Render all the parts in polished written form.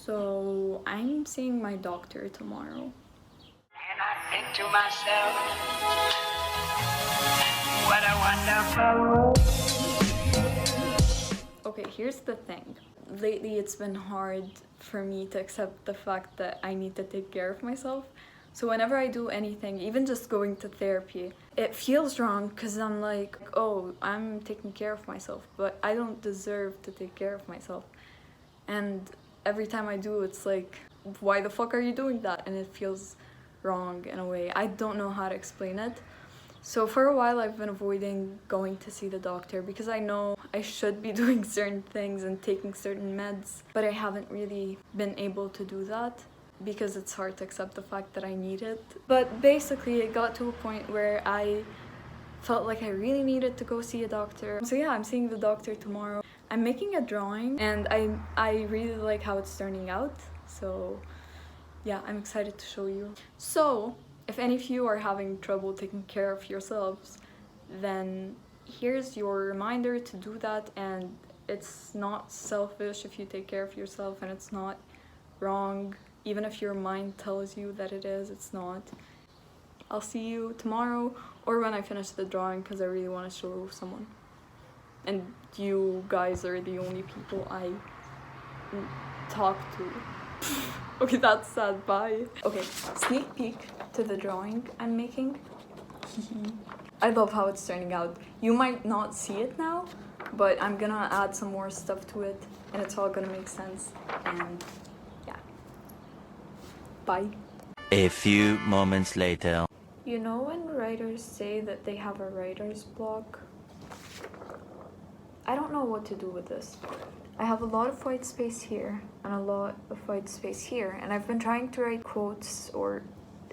So I'm seeing my doctor tomorrow. And I think to myself, what a wonderful world. Okay, here's the thing. Lately it's been hard for me to accept the fact that I need to take care of myself. So whenever I do anything, even just going to therapy, it feels wrong because I'm like, oh, I'm taking care of myself, but I don't deserve to take care of myself. And every time I do, it's like, why the fuck are you doing that? And it feels wrong in a way. I don't know how to explain it. So for a while I've been avoiding going to see the doctor because I know I should be doing certain things and taking certain meds, but I haven't really been able to do that because it's hard to accept the fact that I need it. But basically it got to a point where I felt like I really needed to go see a doctor. So yeah, I'm seeing the doctor tomorrow. I'm making a drawing and I really like how it's turning out. So yeah, I'm excited to show you. So if any of you are having trouble taking care of yourselves, then here's your reminder to do that. And it's not selfish if you take care of yourself, and it's not wrong. Even if your mind tells you that it is, it's not. I'll see you tomorrow or when I finish the drawing because I really want to show someone. And you guys are the only people I talk to. Okay, that's sad, bye. Okay, sneak peek to the drawing I'm making. I love how it's turning out. You might not see it now, but I'm gonna add some more stuff to it and it's all gonna make sense. And yeah, bye. A few moments later. You know when writers say that they have a writer's block? I don't know what to do with this. I have a lot of white space here and a lot of white space here, and I've been trying to write quotes or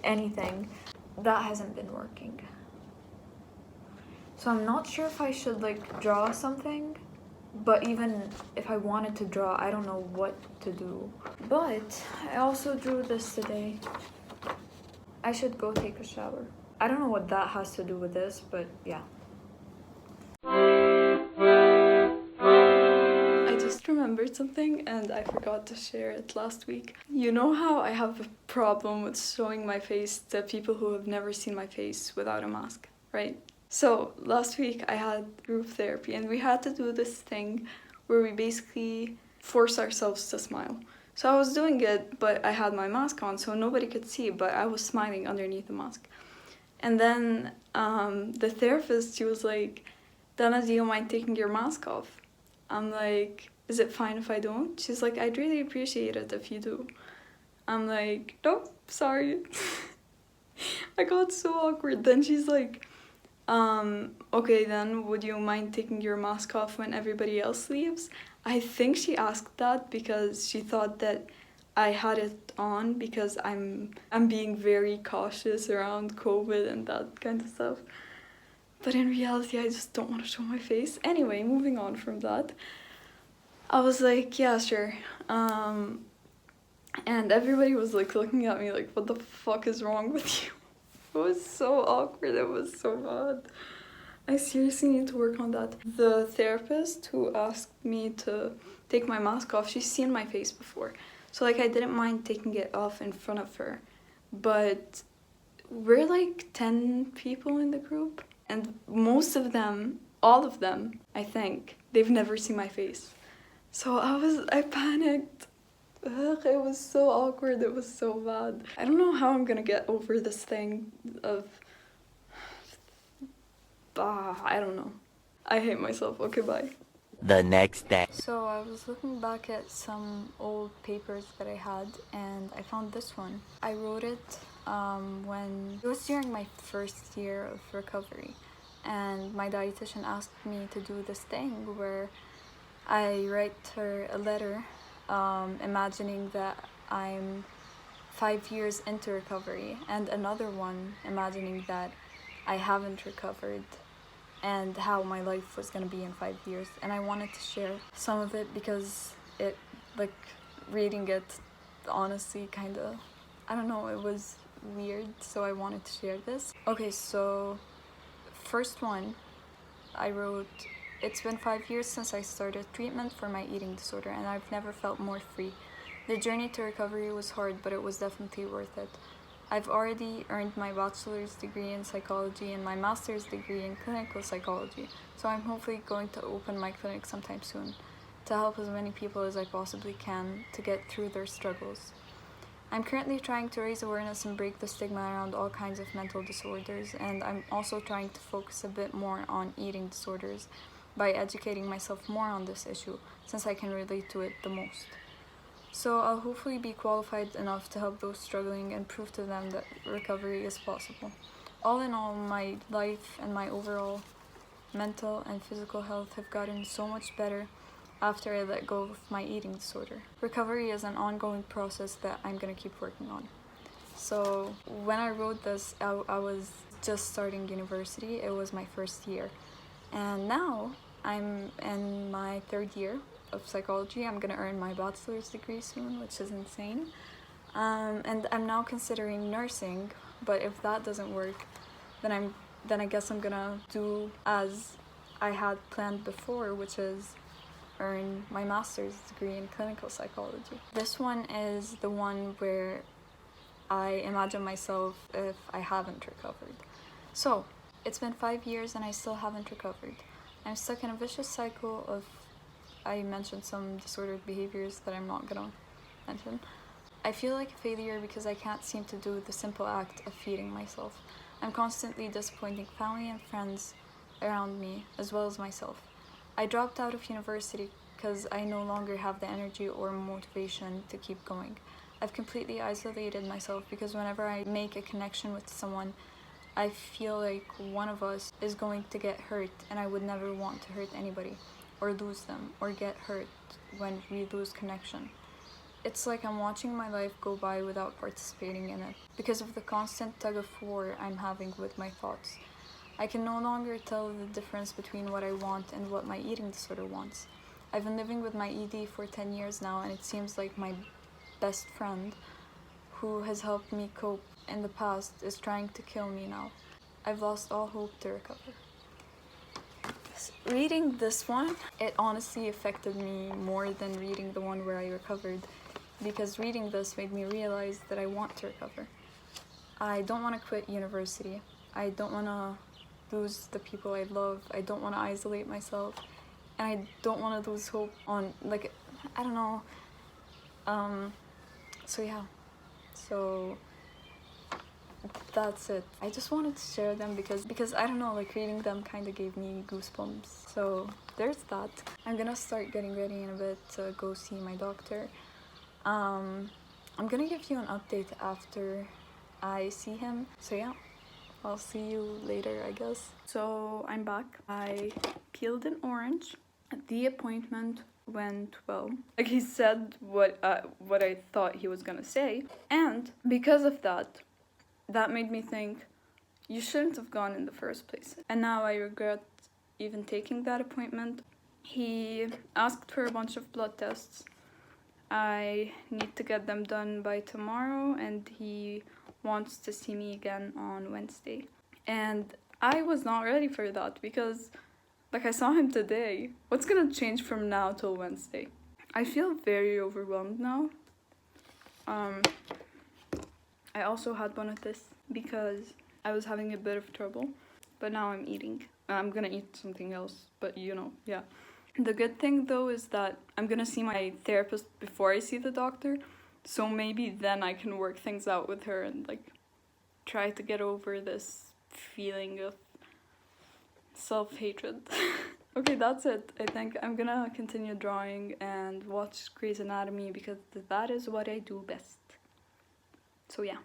anything. That hasn't been working. So I'm not sure if I should like draw something, but even if I wanted to draw, I don't know what to do. But I also drew this today. I should go take a shower. I don't know what that has to do with this, but yeah. I just remembered something and I forgot to share it last week. You know how I have a problem with showing my face to people who have never seen my face without a mask, right? So last week I had group therapy and we had to do this thing where we basically force ourselves to smile. So I was doing it, but I had my mask on so nobody could see, but I was smiling underneath the mask. And then the therapist, she was like, Dana, do you mind taking your mask off? I'm like, is it fine if I don't? She's like, I'd really appreciate it if you do. I'm like, nope, sorry. I got so awkward. Then she's like, okay then, would you mind taking your mask off when everybody else leaves? I think she asked that because she thought that I had it on because I'm being very cautious around COVID and that kind of stuff. But in reality, I just don't want to show my face. Anyway, moving on from that. I was like, yeah, sure. And everybody was like looking at me like, what the fuck is wrong with you? It was so awkward, it was so bad. I seriously need to work on that. The therapist who asked me to take my mask off, she's seen my face before. So like I didn't mind taking it off in front of her. But we're like 10 people in the group. And most of them, all of them, I think, they've never seen my face. So I panicked. Ugh, it was so awkward, it was so bad. I don't know how I'm gonna get over this thing of... I don't know. I hate myself. Okay, bye. The next day. So I was looking back at some old papers that I had and I found this one. I wrote it when it was during my first year of recovery, and my dietitian asked me to do this thing where I write her a letter imagining that I'm 5 years into recovery, and another one imagining that I haven't recovered and how my life was gonna be in 5 years. And I wanted to share some of it because it, like, reading it honestly kinda, I don't know, it was weird, so I wanted to share this. Okay, so first one, I wrote, it's been 5 years since I started treatment for my eating disorder and I've never felt more free. The journey to recovery was hard, but it was definitely worth it. I've already earned my bachelor's degree in psychology and my master's degree in clinical psychology, so I'm hopefully going to open my clinic sometime soon to help as many people as I possibly can to get through their struggles. I'm currently trying to raise awareness and break the stigma around all kinds of mental disorders, and I'm also trying to focus a bit more on eating disorders by educating myself more on this issue, since I can relate to it the most. So I'll hopefully be qualified enough to help those struggling and prove to them that recovery is possible. All in all, my life and my overall mental and physical health have gotten so much better after I let go of my eating disorder. Recovery is an ongoing process that I'm gonna keep working on. So when I wrote this, I was just starting university. It was my first year. And now I'm in my third year of psychology. I'm gonna earn my bachelor's degree soon, which is insane. And I'm now considering nursing, but if that doesn't work, then I guess I'm gonna do as I had planned before, which is earn my master's degree in clinical psychology. This one is the one where I imagine myself if I haven't recovered. So, it's been 5 years and I still haven't recovered. I'm stuck in a vicious cycle of, I mentioned some disordered behaviors that I'm not gonna mention. I feel like a failure because I can't seem to do the simple act of feeding myself. I'm constantly disappointing family and friends around me, as well as myself. I dropped out of university because I no longer have the energy or motivation to keep going. I've completely isolated myself because whenever I make a connection with someone, I feel like one of us is going to get hurt, and I would never want to hurt anybody or lose them or get hurt when we lose connection. It's like I'm watching my life go by without participating in it because of the constant tug of war I'm having with my thoughts. I can no longer tell the difference between what I want and what my eating disorder wants. I've been living with my ED for 10 years now, and it seems like my best friend, who has helped me cope in the past, is trying to kill me now. I've lost all hope to recover. Reading this one, it honestly affected me more than reading the one where I recovered, because reading this made me realize that I want to recover. I don't want to quit university. I don't want to lose the people I love. I don't want to isolate myself. And I don't want to lose hope on, like, I don't know. So yeah. So that's it. I just wanted to share them because I don't know, like reading them kind of gave me goosebumps. So there's that. I'm gonna start getting ready in a bit to go see my doctor. I'm gonna give you an update after I see him. So yeah, I'll see you later, I guess. So I'm back. I peeled an orange. The appointment went well. Like, he said what I thought he was gonna say, and because of that, that made me think you shouldn't have gone in the first place. And now I regret even taking that appointment. He asked for a bunch of blood tests. I need to get them done by tomorrow, and he wants to see me again on Wednesday. And I was not ready for that because, like, I saw him today. What's gonna change from now till Wednesday? I feel very overwhelmed now. I also had one of this because I was having a bit of trouble, but now I'm eating. I'm gonna eat something else, but you know, yeah. The good thing though is that I'm gonna see my therapist before I see the doctor, so maybe then I can work things out with her and like try to get over this feeling of self-hatred. Okay, that's it. I think I'm gonna continue drawing and watch Grey's Anatomy because that is what I do best. So yeah.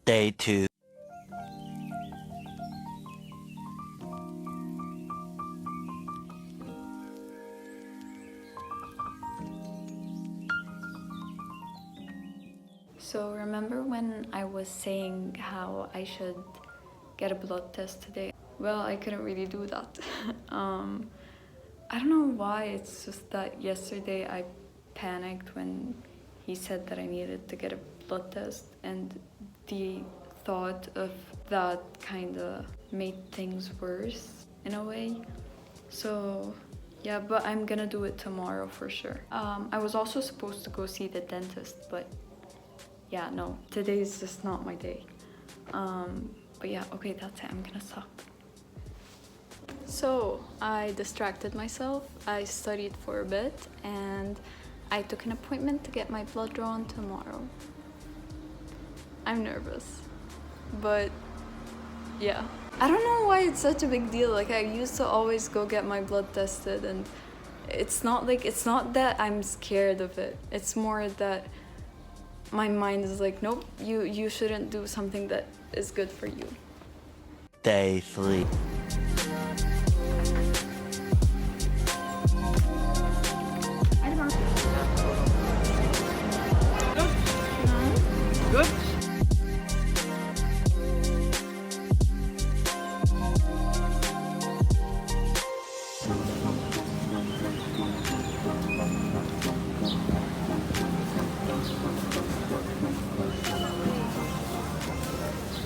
Day 2. So remember when I was saying how I should get a blood test today? Well, I couldn't really do that. I don't know why, it's just that yesterday I panicked when he said that I needed to get a blood test, and the thought of that kind of made things worse in a way. So Yeah, but I'm gonna do it tomorrow for sure. I was also supposed to go see the dentist, but yeah, no, today's just not my day. But yeah, okay, that's it. I'm gonna stop. So I distracted myself. I studied for a bit and I took an appointment to get my blood drawn tomorrow. I'm nervous, but yeah. I don't know why it's such a big deal. Like, I used to always go get my blood tested, and it's not that I'm scared of it. It's more that my mind is like, nope, you shouldn't do something that is good for you. Day 3. Good.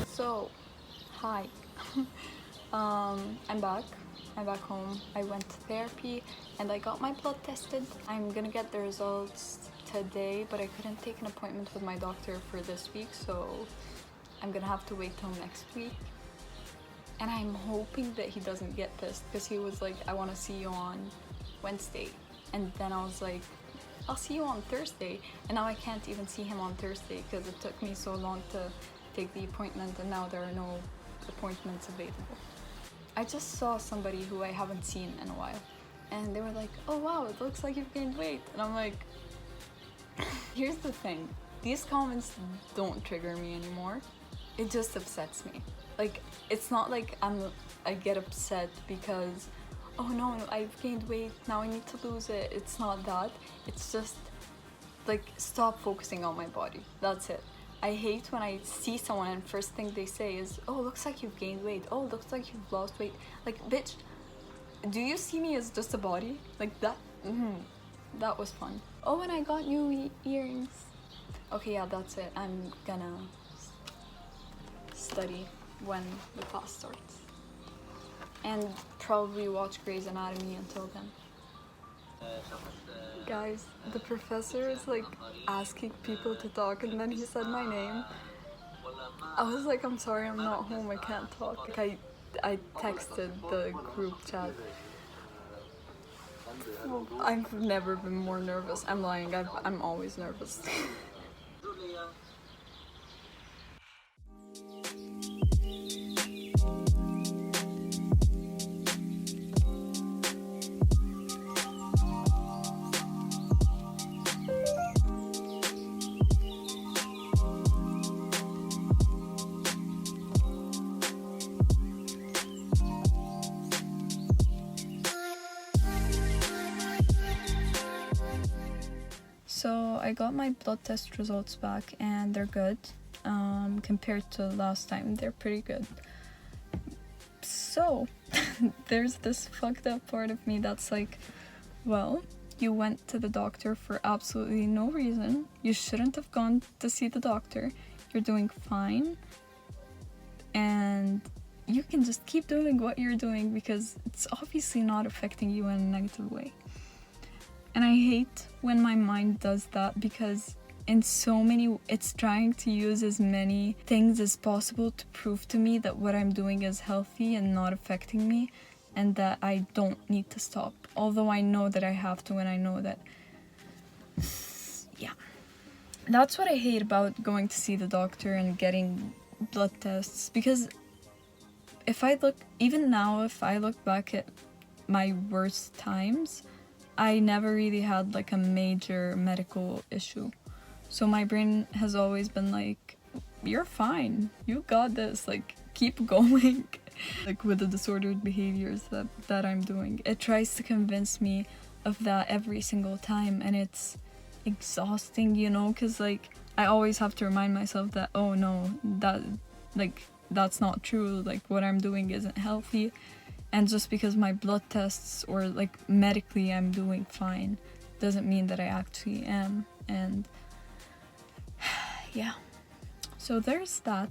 So, hi. I'm back. I'm back home. I went to therapy and I got my blood tested. I'm gonna get the results today, but I couldn't take an appointment with my doctor for this week, so I'm gonna have to wait till next week. And I'm hoping that he doesn't get pissed, because he was like, I want to see you on Wednesday. And then I was like, I'll see you on Thursday. And now I can't even see him on Thursday because it took me so long to take the appointment, and now there are no appointments available. I just saw somebody who I haven't seen in a while, and they were like, oh wow, it looks like you've gained weight. And I'm like, here's the thing, these comments don't trigger me anymore. It just upsets me. Like, it's not like I get upset because, oh no, I've gained weight, now I need to lose it. It's not that. It's just like, stop focusing on my body. That's it. I hate when I see someone and first thing they say is, oh, looks like you've gained weight. Oh, looks like you've lost weight. Like, bitch, do you see me as just a body? Like that? That was fun. Oh, and I got new earrings. Okay, yeah, that's it. I'm gonna study when the class starts. And probably watch Grey's Anatomy until then. Guys, the professor is like asking people to talk, and then he said my name. I was like, I'm sorry, I'm not home, I can't talk. Like, I texted the group chat. I've never been more nervous. I'm lying, I'm always nervous. So I got my blood test results back and they're good. Compared to last time, they're pretty good. So there's this fucked up part of me that's like, well, you went to the doctor for absolutely no reason. You shouldn't have gone to see the doctor. You're doing fine. And you can just keep doing what you're doing because it's obviously not affecting you in a negative way. And I hate when my mind does that, because it's trying to use as many things as possible to prove to me that what I'm doing is healthy and not affecting me, and that I don't need to stop. Although I know that I have to, and I know that, yeah. That's what I hate about going to see the doctor and getting blood tests, because if I look back at my worst times, I never really had like a major medical issue. So my brain has always been like, you're fine, you got this, like, keep going. Like with the disordered behaviors that I'm doing, it tries to convince me of that every single time, and it's exhausting, you know, because like I always have to remind myself that, oh no, that's not true, like what I'm doing isn't healthy. And just because my blood tests or like medically I'm doing fine doesn't mean that I actually am. And yeah, so there's that.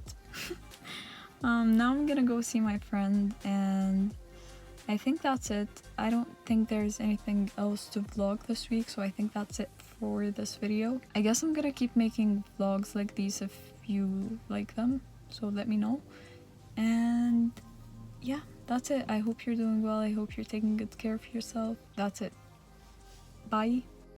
Now I'm gonna go see my friend, and I think that's it. I don't think there's anything else to vlog this week, so I think that's it for this video. I guess I'm gonna keep making vlogs like these if you like them, so let me know. And yeah, that's it. I hope you're doing well. I hope you're taking good care of yourself. That's it. Bye.